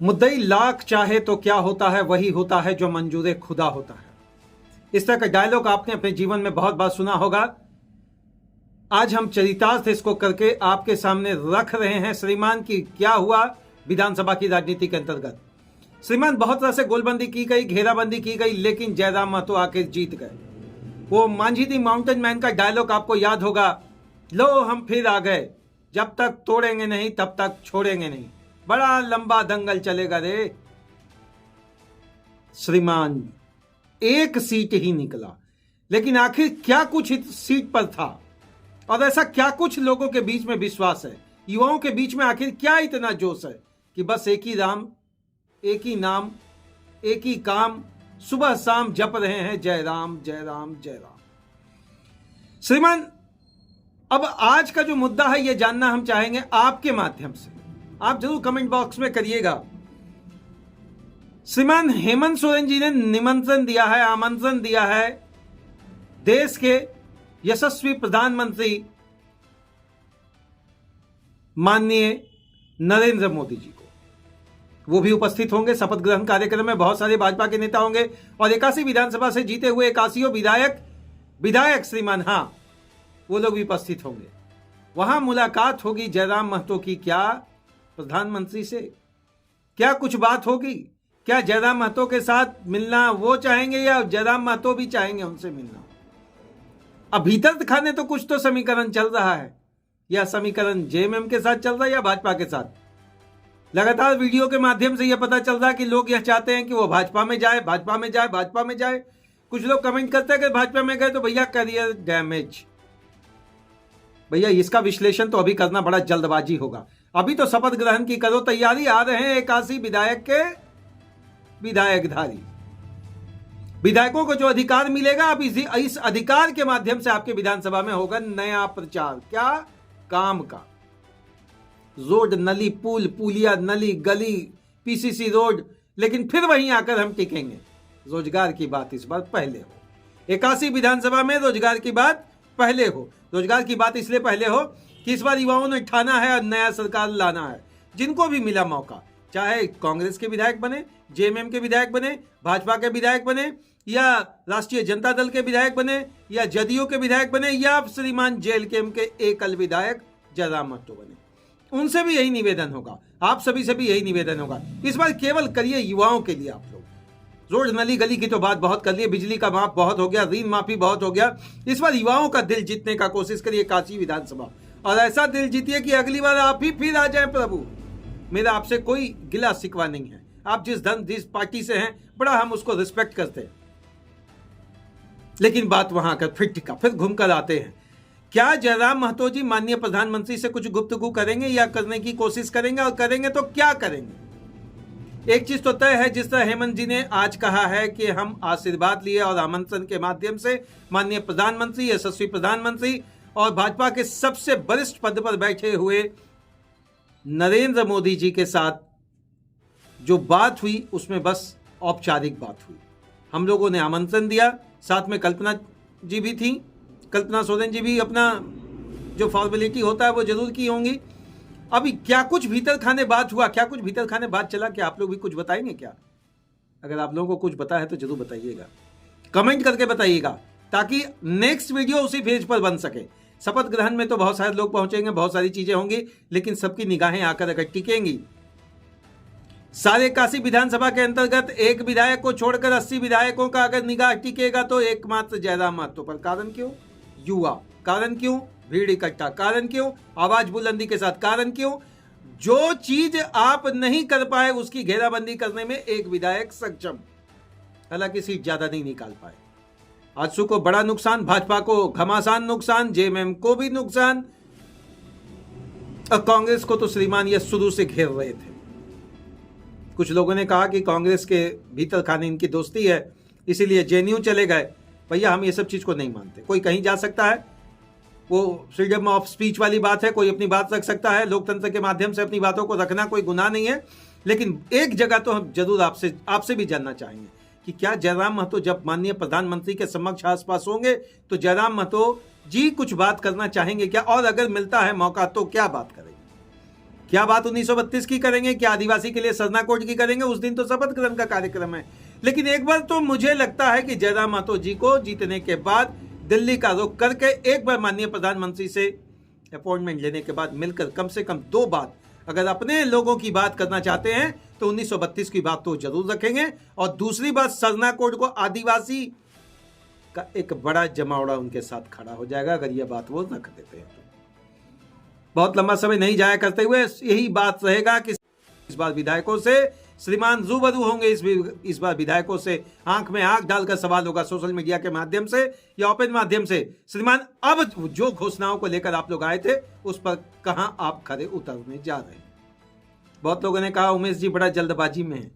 मुद्दई लाख चाहे तो क्या होता है, वही होता है जो मंजूर खुदा होता है। इस तरह का डायलॉग आपने अपने जीवन में बहुत बार सुना होगा। आज हम चरितार्थ इसको करके आपके सामने रख रहे हैं श्रीमान की क्या हुआ विधानसभा की राजनीति के अंतर्गत। श्रीमान बहुत तरह से गोलबंदी की गई, घेराबंदी की गई, लेकिन जयराम महतो आखिर जीत गए। वो मांझी दी माउंटेन मैन का डायलॉग आपको याद होगा, लो हम फिर आ गए, जब तक तोड़ेंगे नहीं तब तक छोड़ेंगे नहीं, बड़ा लंबा दंगल चलेगा रे। श्रीमान एक सीट ही निकला, लेकिन आखिर क्या कुछ इस सीट पर था और ऐसा क्या कुछ लोगों के बीच में विश्वास है, युवाओं के बीच में आखिर क्या इतना जोश है कि बस एक ही राम, एक ही नाम, एक ही काम सुबह शाम जप रहे हैं, जय राम जय राम जय राम। श्रीमान अब आज का जो मुद्दा है यह जानना हम चाहेंगे आपके माध्यम से, आप जरूर कमेंट बॉक्स में करिएगा। श्रीमान हेमंत सोरेन जी ने निमंत्रण दिया है, आमंत्रण दिया है देश के यशस्वी प्रधानमंत्री माननीय नरेंद्र मोदी जी को। वो भी उपस्थित होंगे शपथ ग्रहण कार्यक्रम में, बहुत सारे भाजपा के नेता होंगे और 81 विधानसभा से जीते हुए 81 विधायक श्रीमान, हाँ वो लोग भी उपस्थित होंगे। वहां मुलाकात होगी जयराम महतो की क्या प्रधानमंत्री से, क्या कुछ बात होगी, क्या जयराम महतो के साथ मिलना वो चाहेंगे या जयराम महतो भी चाहेंगे उनसे मिलना। अब भीतर खाने तो कुछ तो समीकरण चल रहा है, या समीकरण जेएमएम के साथ चल रहा है या भाजपा के साथ। लगातार वीडियो के माध्यम से यह पता चल रहा है कि लोग यह चाहते हैं कि वो भाजपा में जाए, भाजपा में जाए, भाजपा में जाए। कुछ लोग कमेंट करते हैं कि भाजपा में गए तो भैया करियर डैमेज। भैया इसका विश्लेषण तो अभी करना बड़ा जल्दबाजी होगा, अभी तो शपथ ग्रहण की करो तैयारी। आ रहे हैं 81 विधायक के विधायकधारी विधायकों को जो अधिकार मिलेगा, अब इस अधिकार के माध्यम से आपके विधानसभा में होगा नया प्रचार। क्या काम का, रोड नली, पुल पुलिया, नली गली, पीसीसी रोड, लेकिन फिर वहीं आकर हम टिकेंगे। रोजगार की बात इस बार पहले हो, 81 विधानसभा में रोजगार की बात पहले हो। रोजगार की बात इसलिए पहले हो कि इस बार युवाओं ने ठाना है और नया सरकार लाना है। जिनको भी मिला मौका, चाहे कांग्रेस के विधायक बने, जेएमएम के विधायक बने, भाजपा के विधायक बने, या राष्ट्रीय जनता दल के विधायक बने, या जदयू के विधायक बने, या श्रीमान जेएलकेएम के एकल विधायक जयराम महतो बने, उनसे भी यही निवेदन होगा, आप सभी से भी यही निवेदन होगा। इस बार केवल करिए युवाओं के लिए। आप लोग रोड नली गली की तो बात बहुत कर लिए, बिजली का माफ बहुत हो गया, ऋण माफी बहुत हो गया। इस बार युवाओं का दिल जीतने का कोशिश करिए 81 विधानसभा, और ऐसा दिल जीतिए कि अगली बार आप ही फिर आ जाए प्रभु। मेरा आपसे कोई गिला शिकवा नहीं है, आप जिस पार्टी से हैं बड़ा हम उसको रिस्पेक्ट करते हैं, लेकिन बात वहां आकर फिर टिका, फिर घूमकर आते हैं। क्या जयराम महतो जी माननीय प्रधानमंत्री से कुछ गुफ्तगू करेंगे या करने की कोशिश करेंगे, और करेंगे तो क्या करेंगे? एक चीज तो तय है, जिस तरह हेमंत जी ने आज कहा है कि हम आशीर्वाद लिए और आमंत्रण के माध्यम से माननीय प्रधानमंत्री, यशस्वी प्रधानमंत्री और भाजपा के सबसे वरिष्ठ पद पर बैठे हुए नरेंद्र मोदी जी के साथ जो बात हुई उसमें बस औपचारिक बात हुई। हम लोगों ने आमंत्रण दिया, साथ में कल्पना जी भी थी, कल्पना सोरेन जी भी अपना जो फॉर्मेलिटी होता है वो जरूर की होंगी। अभी क्या कुछ भीतर खाने बात हुआ, क्या कुछ भीतर खाने बात चला, क्या आप लोग भी कुछ बताएंगे क्या? अगर आप लोगों को कुछ पता है तो जरूर बताइएगा, कमेंट करके बताइएगा, ताकि नेक्स्ट वीडियो उसी पेज पर बन सके। शपथ ग्रहण में तो बहुत सारे लोग पहुंचेंगे, बहुत सारी चीजें होंगी, लेकिन सबकी निगाहें आकर अगर टिकेंगी, सारे 81 विधानसभा के अंतर्गत एक विधायक को छोड़कर 80 विधायकों का अगर निगाह टिकेगा तो एकमात्र जयराम महतो पर। कारण क्यों? युवा। कारण क्यों? भीड़ इकट्ठा। कारण क्यों? आवाज बुलंदी के साथ। कारण क्यों? जो चीज आप नहीं कर पाए उसकी घेराबंदी करने में एक विधायक सक्षम, हालांकि सीट ज्यादा नहीं निकाल पाए। आजसू को बड़ा नुकसान, भाजपा को घमासान नुकसान, जेएमएम को भी नुकसान, और कांग्रेस को तो श्रीमान ये शुरू से घेर रहे थे। कुछ लोगों ने कहा कि कांग्रेस के भीतर खाने इनकी दोस्ती है, इसीलिए जेएनयू चले गए। भैया हम ये सब चीज को नहीं मानते। कोई कहीं जा सकता है, वो फ्रीडम ऑफ स्पीच वाली बात है, कोई अपनी बात रख सकता है, लोकतंत्र के माध्यम से अपनी बातों को रखना कोई गुनाह नहीं है। लेकिन एक जगह तो हम जरूर आपसे भी जानना चाहेंगे कि क्या जयराम महतो जब माननीय प्रधानमंत्री के समक्ष आसपास होंगे तो जयराम महतो जी कुछ बात करना चाहेंगे क्या, और अगर मिलता है मौका तो क्या बात करेंगे? क्या बात 1932 की करेंगे, क्या आदिवासी के लिए सरना कोड की करेंगे? उस दिन तो शपथ ग्रहण का कार्यक्रम है। लेकिन एक बार तो मुझे लगता है कि जयराम महतो जी को जीतने के बाद दिल्ली का रुख करके एक बार माननीय प्रधानमंत्री से अपॉइंटमेंट लेने के बाद मिलकर कम से कम 2 बात, अगर अपने लोगों की बात करना चाहते हैं तो 1932 की बात तो जरूर रखेंगे। और दूसरी बात, सरना कोड को आदिवासी का एक बड़ा जमावड़ा उनके साथ खड़ा हो जाएगा अगर यह बात वो रख देते हैं। बहुत लंबा समय नहीं जाया करते हुए यही बात रहेगा कि इस बार विधायकों से श्रीमान रूबरू होंगे। इस बार विधायकों से आंख में आंख डालकर सवाल होगा, सोशल मीडिया के माध्यम से या ओपन माध्यम से। श्रीमान, अब जो घोषणाओं को लेकर आप लोग आए थे उस पर कहां आप खड़े उतरने जा रहे हैं? बहुत लोगों ने कहा उमेश जी बड़ा जल्दबाजी में है।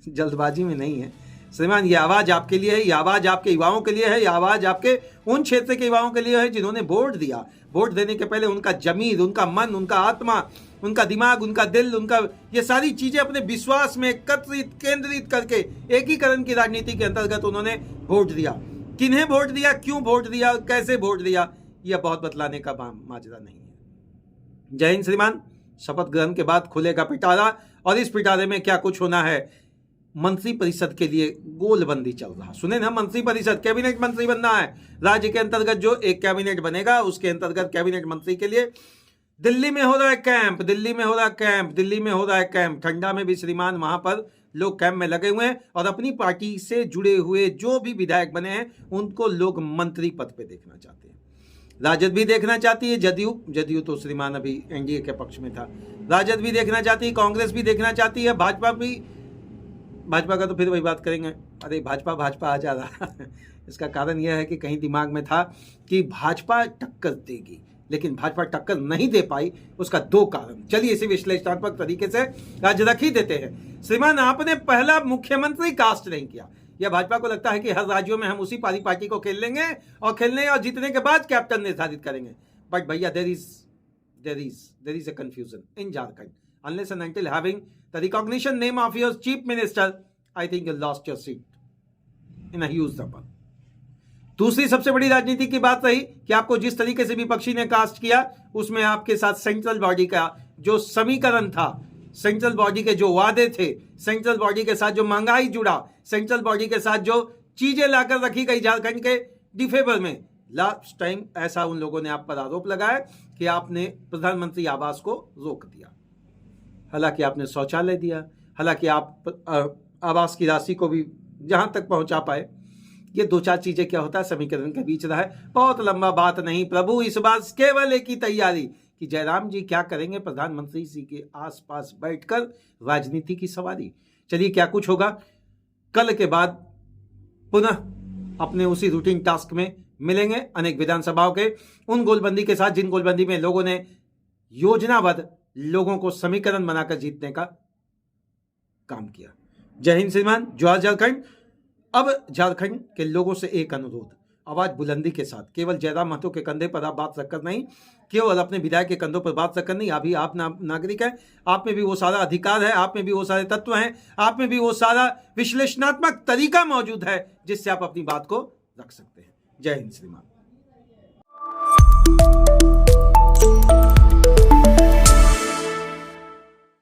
जल्दबाजी में नहीं है श्रीमान, ये आवाज आपके लिए है, ये आवाज आपके युवाओं के लिए है, ये आवाज आपके उन क्षेत्र के युवाओं के लिए है जिन्होंने वोट दिया। वोट देने के पहले उनका जमीर, उनका मन, उनका आत्मा, उनका दिमाग, उनका दिल, उनका ये सारी चीजें अपने विश्वास में एकत्रित केंद्रित करके एकीकरण की राजनीति के अंतर्गत उन्होंने वोट दिया। किन्हें वोट दिया, क्यों वोट दिया, कैसे वोट दिया, यह बहुत बतलाने का माजरा नहीं है। जय हिंद श्रीमान। शपथ ग्रहण के बाद खुलेगा पिटारा और इस पिटारे में क्या कुछ होना है। मंत्री परिषद के लिए गोलबंदी चल रहा, सुने ना, मंत्री परिषद, कैबिनेट मंत्री बनना है। राज्य के अंतर्गत जो एक कैबिनेट बनेगा उसके अंतर्गत कैबिनेट मंत्री के लिए दिल्ली में हो रहा है कैंप, दिल्ली में हो रहा है कैंप, दिल्ली में हो रहा है कैंप। ठंडा में भी श्रीमान वहां पर लोग कैंप में लगे हुए हैं और अपनी पार्टी से जुड़े हुए जो भी विधायक बने हैं उनको लोग मंत्री पद पे देखना चाहते हैं। राजद भी देखना चाहती है, जदयू तो श्रीमान अभी एनडीए के पक्ष में था, राजद भी देखना चाहती है, कांग्रेस भी देखना चाहती है, भाजपा का तो फिर वही बात करेंगे, अरे भाजपा आ जा रहा। इसका कारण यह है कि कहीं दिमाग में था कि भाजपा टक्कर देगी, लेकिन भाजपा टक्कर नहीं दे पाई। उसका 2 कारण, चलिए इसे विश्लेषणात्मक तरीके से आज रख ही देते हैं। श्रीमान, आपने पहला मुख्यमंत्री कास्ट नहीं किया। यह भाजपा को लगता है कि हर राज्यों में हम उसी पार्टी को खेल लेंगे और खेलने और जीतने के बाद कैप्टन निर्धारित करेंगे। बट भैया, there is a confusion in Jharkhand. Unless and until having the recognition name of your chief minister, I think you lost your seat in a huge number. दूसरी सबसे बड़ी राजनीति की बात रही कि आपको जिस तरीके से विपक्षी ने कास्ट किया उसमें आपके साथ सेंट्रल बॉडी का जो समीकरण था, सेंट्रल बॉडी के जो वादे थे, सेंट्रल बॉडी के साथ जो महंगाई जुड़ा, सेंट्रल बॉडी के साथ जो चीजें लाकर रखी गई झारखंड के डिफेवर में, लास्ट टाइम ऐसा उन लोगों ने आप पर आरोप लगाया कि आपने प्रधानमंत्री आवास को रोक दिया। हालांकि आपने शौचालय दिया, हालांकि आप आवास की राशि को भी जहां तक पहुंचा पाए। ये 2-4 चीजें क्या होता है समीकरण के बीच रहा है, बहुत लंबा बात नहीं प्रभु। इस बात केवल एक ही तैयारी कि जयराम जी क्या करेंगे, प्रधानमंत्री जी के आसपास बैठकर राजनीति की सवारी। चलिए क्या कुछ होगा, कल के बाद पुनः अपने उसी रूटीन टास्क में मिलेंगे, अनेक विधानसभाओं के उन गोलबंदी के साथ जिन गोलबंदी में लोगों ने योजनाबद्ध लोगों को समीकरण बनाकर जीतने का काम किया। जय हिंद श्रीमान, जय झारखंड। अब झारखंड के लोगों से एक अनुरोध, आवाज बुलंदी के साथ, केवल जयराम महतो के कंधे पर आप बात रखकर नहीं, केवल अपने विधायक के कंधों पर बात रखकर नहीं, अभी आप नागरिक हैं, आप में भी वो सारा अधिकार है, आप में भी वो सारे तत्व हैं, आप में भी वो सारा विश्लेषणात्मक तरीका मौजूद है जिससे आप अपनी बात को रख सकते हैं। जय हिंद श्रीमान।